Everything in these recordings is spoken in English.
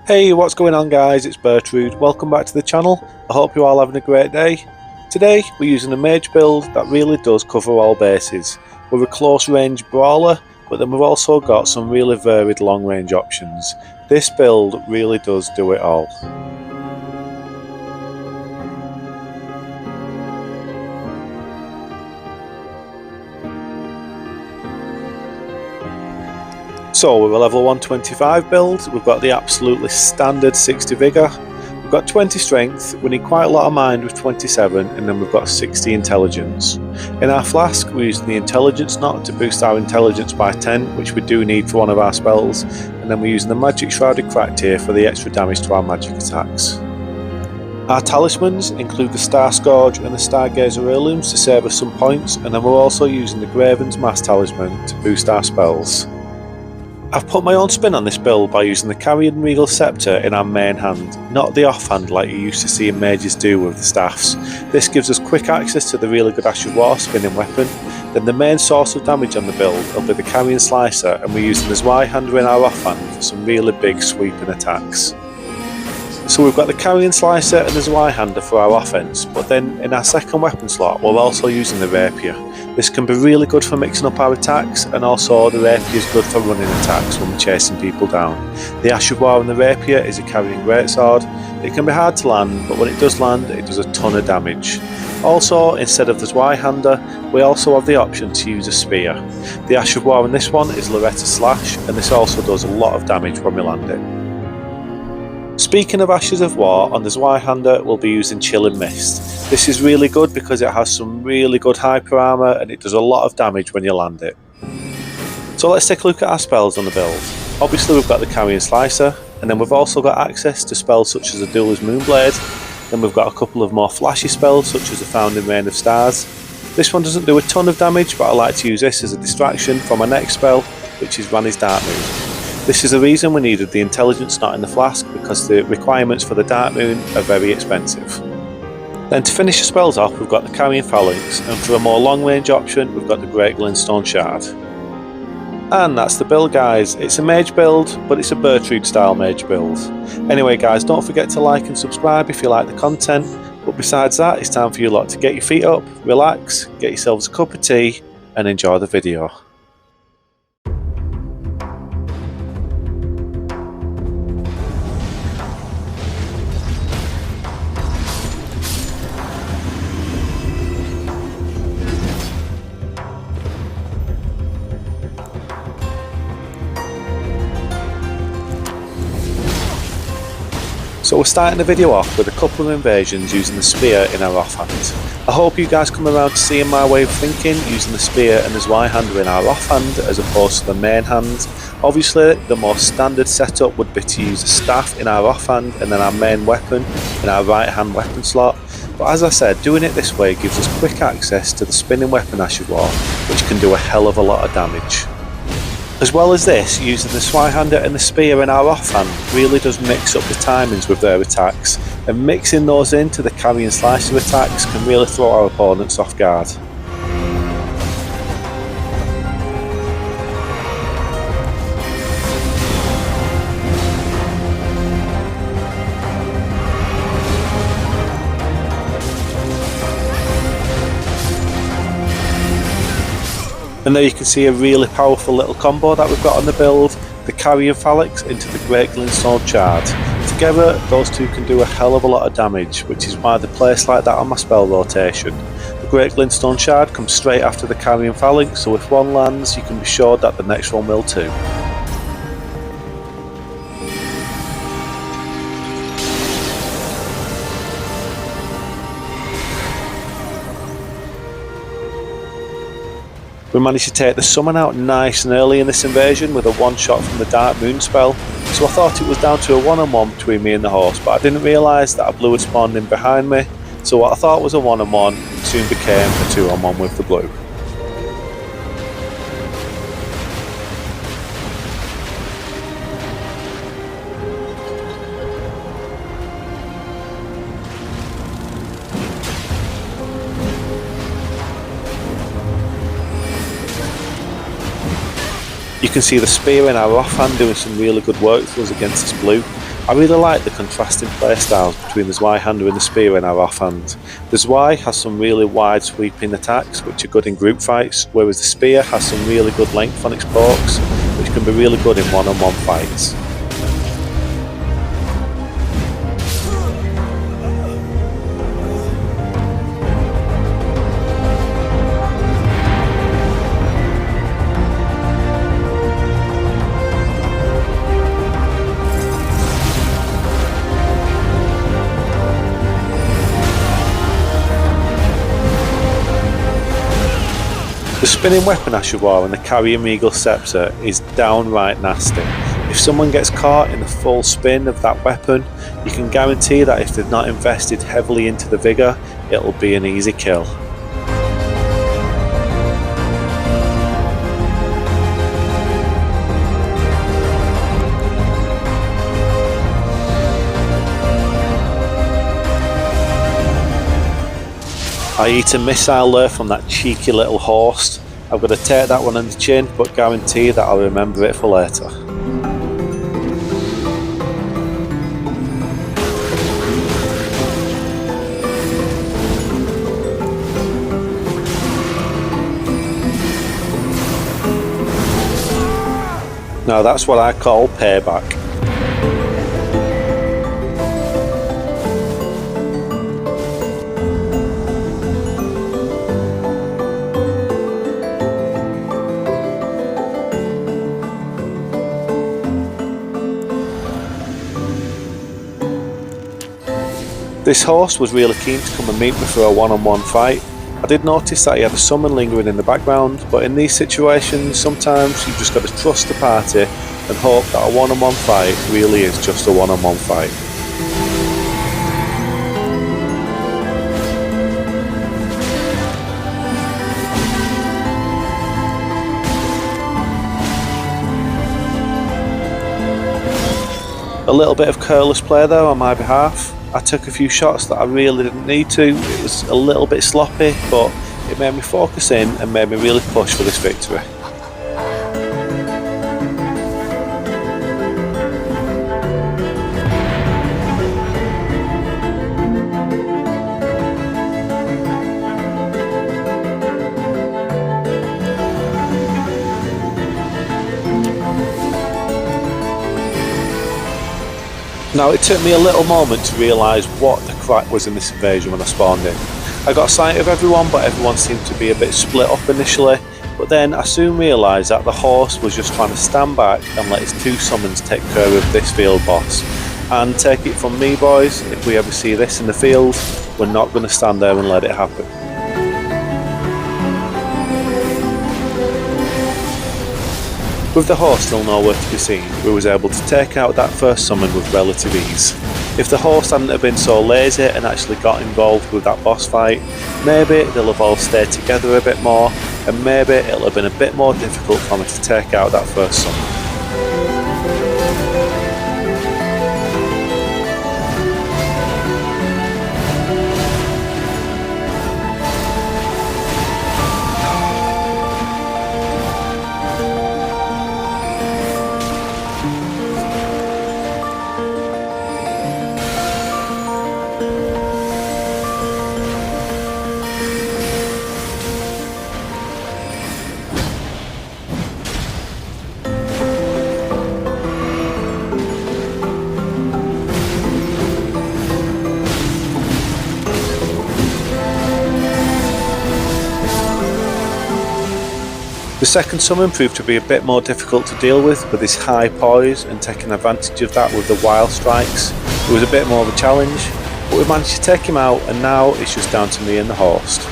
Hey, what's going on guys, it's Bertrude, welcome back to the channel. I hope you're all having a great day. Today we're using a mage build that really does cover all bases. We're a close range brawler, but then we've also got some really varied long range options. This build really does do it all. So we're a level 125 build, we've got the absolutely standard 60 vigour, we've got 20 strength, we need quite a lot of mind with 27, and then we've got 60 intelligence. In our flask we're using the intelligence knot to boost our intelligence by 10, which we do need for one of our spells, and then we're using the magic shrouded cracked here for the extra damage to our magic attacks. Our talismans include the Star Scourge and the Stargazer heirlooms to save us some points, and then we're also using the Graven's Mass talisman to boost our spells. I've put my own spin on this build by using the Carrion Regal Scepter in our main hand, not the offhand like you used to see mages do with the staffs. This gives us quick access to the really good Ash of War spinning weapon. Then the main source of damage on the build will be the Carrion Slicer, and we're using the Zweihander in our offhand for some really big sweeping attacks. So we've got the Carrion Slicer and the Zweihander for our offense, but then in our second weapon slot we're also using the Rapier. This can be really good for mixing up our attacks, and also the Rapier is good for running attacks when we're chasing people down. The Ash of War and the Rapier is a carrying greatsword. It can be hard to land, but when it does land it does a ton of damage. Also, instead of the Zweihander, we also have the option to use a spear. The Ash of War in this one is Loretta Slash, and this also does a lot of damage when we land it. Speaking of Ashes of War, on the Zweihander we'll be using Chilling Mist. This is really good because it has some really good hyper armour and it does a lot of damage when you land it. So let's take a look at our spells on the build. Obviously we've got the Carrion Slicer, and then we've also got access to spells such as the Duel's Moonblade. Then we've got a couple of more flashy spells such as the Founding Rain of Stars. This one doesn't do a ton of damage, but I like to use this as a distraction for my next spell, which is Ranni's Dark Moon. This is the reason we needed the intelligence knot in the flask, because the requirements for the Dark Moon are very expensive. Then to finish the spells off we've got the Carrion Phalanx, and for a more long range option we've got the Great Glintstone Shard. And that's the build guys. It's a mage build, but it's a Bertrude style mage build. Anyway guys, don't forget to like and subscribe if you like the content, but besides that it's time for you lot to get your feet up, relax, get yourselves a cup of tea and enjoy the video. So we're starting the video off with a couple of invasions using the spear in our offhand. I hope you guys come around to seeing my way of thinking using the spear and the Zweihander in our offhand as opposed to the main hand. Obviously the most standard setup would be to use a staff in our offhand and then our main weapon in our right hand weapon slot. But as I said, doing it this way gives us quick access to the spinning weapon Ash of War, which can do a hell of a lot of damage. As well as this, using the Zweihander and the spear in our offhand really does mix up the timings with their attacks, and mixing those into the Carrion Slicer attacks can really throw our opponents off guard. And there you can see a really powerful little combo that we've got on the build, the Carrion Phalanx into the Great Glintstone Shard. Together those two can do a hell of a lot of damage, which is why they're placed like that on my spell rotation. The Great Glintstone Shard comes straight after the Carrion Phalanx, so if one lands you can be sure that the next one will too. We managed to take the summon out nice and early in this invasion with a one shot from the Dark Moon spell, so I thought it was down to a one-on-one between me and the host, but I didn't realise that a blue had spawned in behind me, so what I thought was a one-on-one soon became a two-on-one with the blue. You can see the spear in our offhand doing some really good work for us against this blue. I really like the contrasting playstyles between the Zweihander and the Spear in our offhand. The Zwei has some really wide sweeping attacks which are good in group fights, whereas the Spear has some really good length on its pokes which can be really good in one-on-one fights. The spinning weapon Ashawar and the carrying Regal Scepter is downright nasty. If someone gets caught in the full spin of that weapon, you can guarantee that if they've not invested heavily into the Vigor, it'll be an easy kill. I eat a missile there from that cheeky little horse. I've got to take that one on the chin, but guarantee that I'll remember it for later. Now that's what I call payback. This horse was really keen to come and meet me for a one-on-one fight. I did notice that he had a summon lingering in the background, but in these situations sometimes you've just got to trust the party and hope that a one-on-one fight really is just a one-on-one fight. A little bit of careless play there on my behalf. I took a few shots that I really didn't need to. It was a little bit sloppy, but it made me focus in and made me really push for this victory. Now it took me a little moment to realise what the crack was in this invasion when I spawned in. I got sight of everyone, but everyone seemed to be a bit split up initially, but then I soon realised that the horse was just trying to stand back and let his two summons take care of this field boss. And take it from me boys, if we ever see this in the field, we're not going to stand there and let it happen. With the horse still nowhere to be seen, we was able to take out that first summon with relative ease. If the horse hadn't have been so lazy and actually got involved with that boss fight, maybe they'll have all stayed together a bit more, and maybe it'll have been a bit more difficult for me to take out that first summon. The second summon proved to be a bit more difficult to deal with his high poise and taking advantage of that with the wild strikes. It was a bit more of a challenge, but we managed to take him out, and now it's just down to me and the host.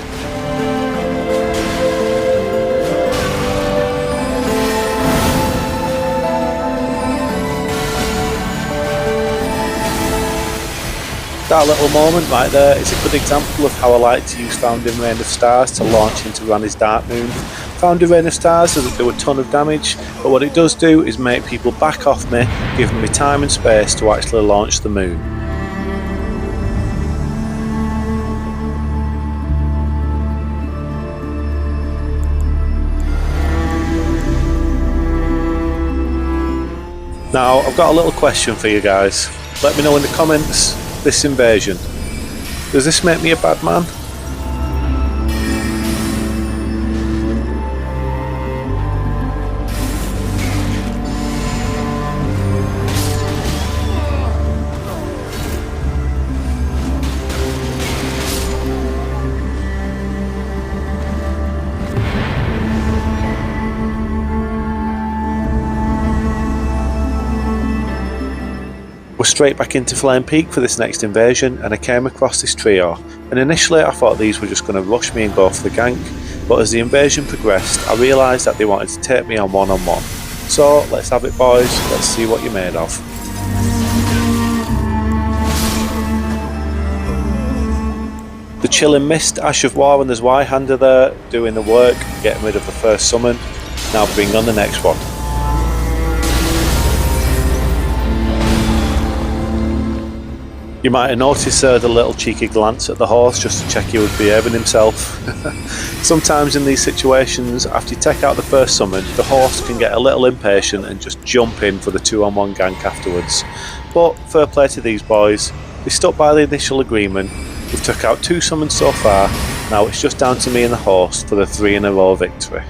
That little moment right there is a good example of how I like to use Founding Rain of Stars to launch into Ranni's Dark Moon. Founding Rain of Stars doesn't do a ton of damage, but what it does do is make people back off me, giving me time and space to actually launch the moon. Now, I've got a little question for you guys. Let me know in the comments, this invasion. Does this make me a bad man? We're straight back into Flame Peak for this next invasion, and I came across this trio, and initially I thought these were just going to rush me and go for the gank, but as the invasion progressed I realised that they wanted to take me on one-on-one. So let's have it boys, let's see what you're made of. The Chilling Mist, Ash of War, and there's Y-Hander there doing the work, getting rid of the first summon. Now bring on the next one. You might have noticed the little cheeky glance at the horse just to check he was behaving himself. Sometimes in these situations, after you take out the first summon, the horse can get a little impatient and just jump in for the 2-on-1 gank afterwards. But fair play to these boys, they stuck by the initial agreement, we've took out 2 summons so far, now it's just down to me and the horse for the 3 in a row victory.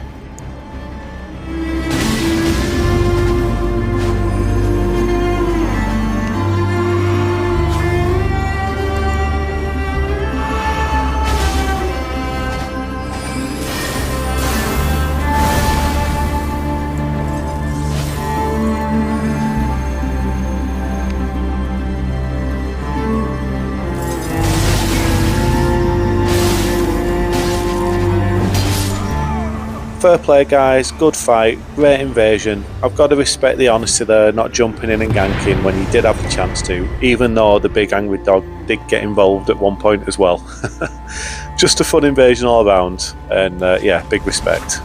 Fair play guys, good fight, great invasion. I've got to respect the honesty there, not jumping in and ganking when you did have the chance to, even though the big angry dog did get involved at one point as well. Just a fun invasion all around, and yeah, big respect.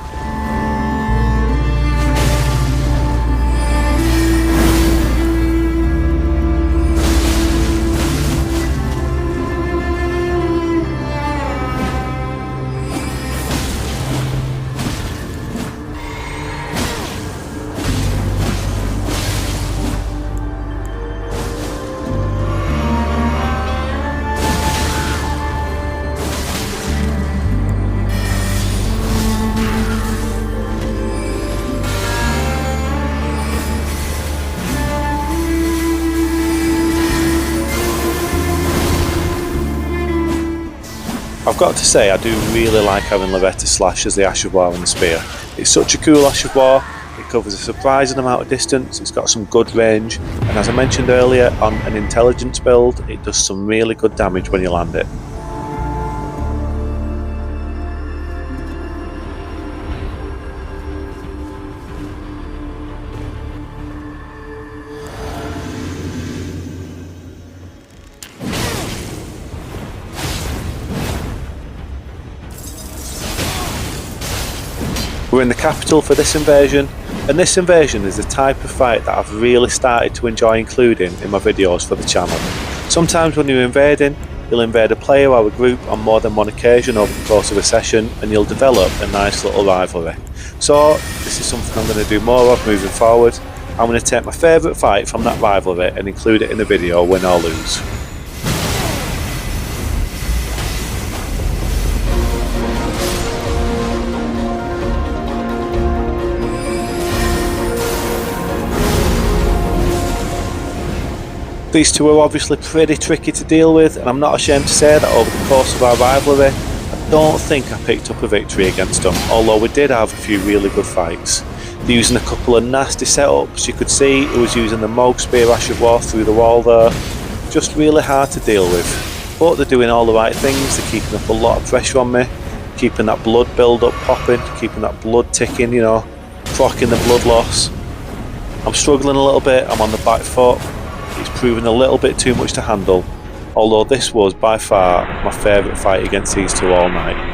I've got to say, I do really like having Loretta Slash as the Ash of War and the Spear. It's such a cool Ash of War, it covers a surprising amount of distance, it's got some good range, and as I mentioned earlier, on an intelligence build, it does some really good damage when you land it. We're in the capital for this invasion, and this invasion is the type of fight that I've really started to enjoy including in my videos for the channel. Sometimes when you're invading, you'll invade a player or a group on more than one occasion over the course of a session, and you'll develop a nice little rivalry. So this is something I'm going to do more of moving forward. I'm going to take my favourite fight from that rivalry and include it in the video, win or lose. These two are obviously pretty tricky to deal with, and I'm not ashamed to say that over the course of our rivalry, I don't think I picked up a victory against them, although we did have a few really good fights. They're using a couple of nasty setups. You could see he was using the Mage Spear Ash of War through the wall there, just really hard to deal with. But they're doing all the right things, they're keeping up a lot of pressure on me, keeping that blood build up popping, keeping that blood ticking, you know, procking the blood loss. I'm struggling a little bit, I'm on the back foot. It's proven a little bit too much to handle, although this was by far my favourite fight against these two all night.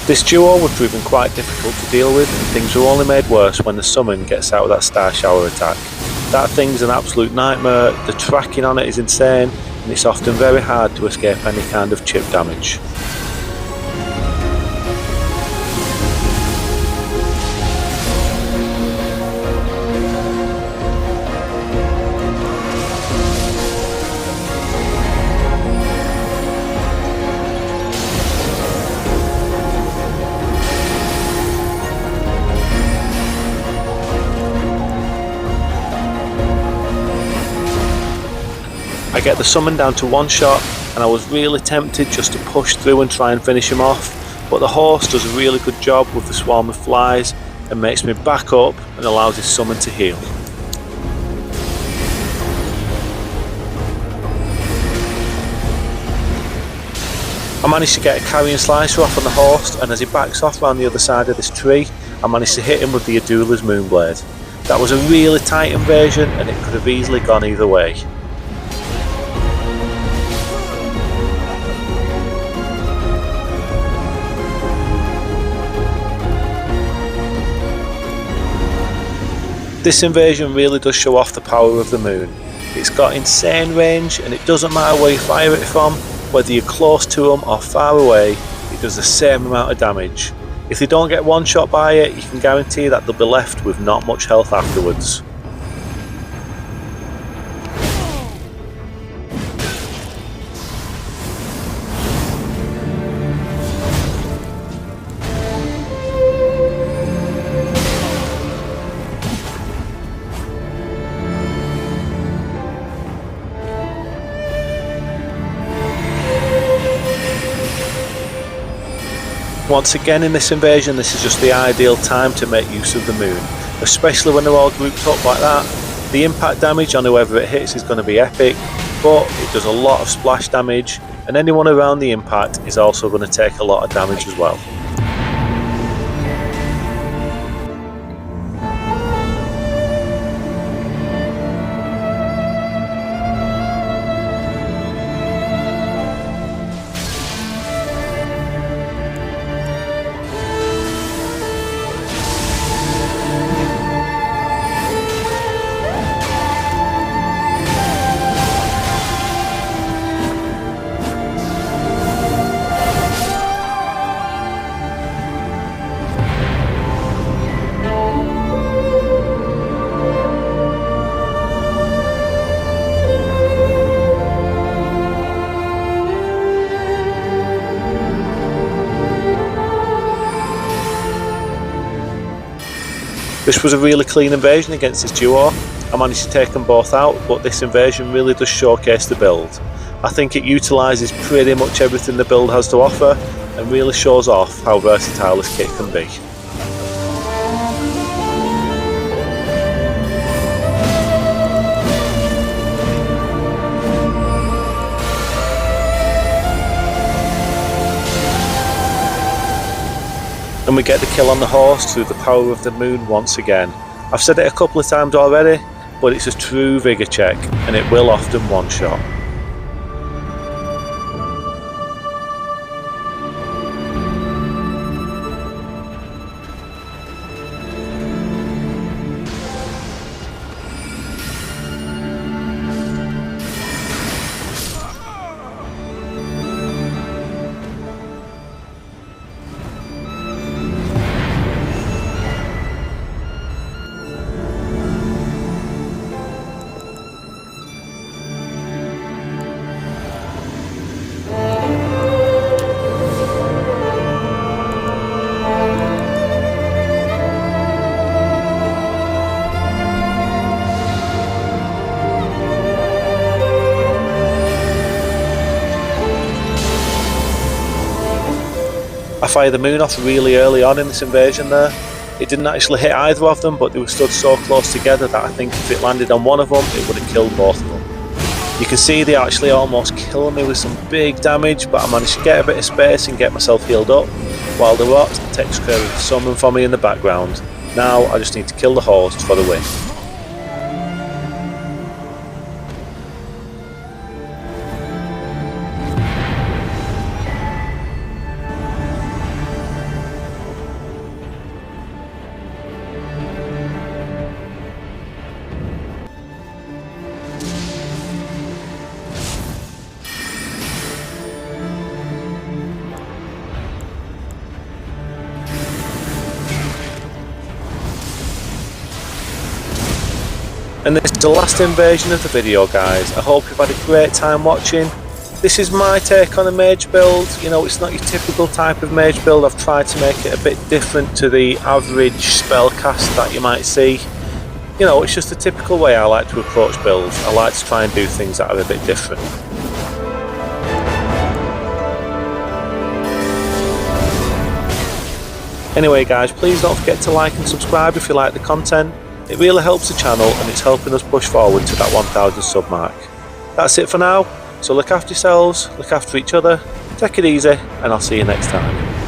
This duo were proving quite difficult to deal with, and things were only made worse when the summon gets out of that star shower attack. That thing's an absolute nightmare, the tracking on it is insane, and it's often very hard to escape any kind of chip damage. I get the summon down to one shot, and I was really tempted just to push through and try and finish him off, but the horse does a really good job with the swarm of flies and makes me back up and allows his summon to heal. I managed to get a carrion slicer off on the horse, and as he backs off around the other side of this tree, I managed to hit him with the Adula's Moonblade. That was a really tight invasion, and it could have easily gone either way. This invasion really does show off the power of the moon. It's got insane range, and it doesn't matter where you fire it from, whether you're close to them or far away, it does the same amount of damage. If they don't get one shot by it, you can guarantee that they'll be left with not much health afterwards. Once again in this invasion, this is just the ideal time to make use of the moon, especially when they're all grouped up like that. The impact damage on whoever it hits is going to be epic, but it does a lot of splash damage, and anyone around the impact is also going to take a lot of damage as well. This was a really clean invasion against this duo. I managed to take them both out, but this invasion really does showcase the build. I think it utilises pretty much everything the build has to offer and really shows off how versatile this kit can be. And we get the kill on the horse through the power of the moon once again. I've said it a couple of times already, but it's a true vigour check, and it will often one-shot. I fired the moon off really early on in this invasion there. It didn't actually hit either of them, but they were stood so close together that I think if it landed on one of them, it would have killed both of them. You can see they actually almost killed me with some big damage, but I managed to get a bit of space and get myself healed up, while the rot takes care of the summon for me in the background. Now I just need to kill the host for the win. And this is the last invasion of the video, guys. I hope you've had a great time watching. This is my take on a mage build. You know, it's not your typical type of mage build. I've tried to make it a bit different to the average spellcast that you might see. You know, it's just a typical way I like to approach builds. I like to try and do things that are a bit different. Anyway guys, please don't forget to like and subscribe if you like the content. It really helps the channel and it's helping us push forward to that 1000 sub mark. That's it for now, so look after yourselves, look after each other, take it easy, and I'll see you next time.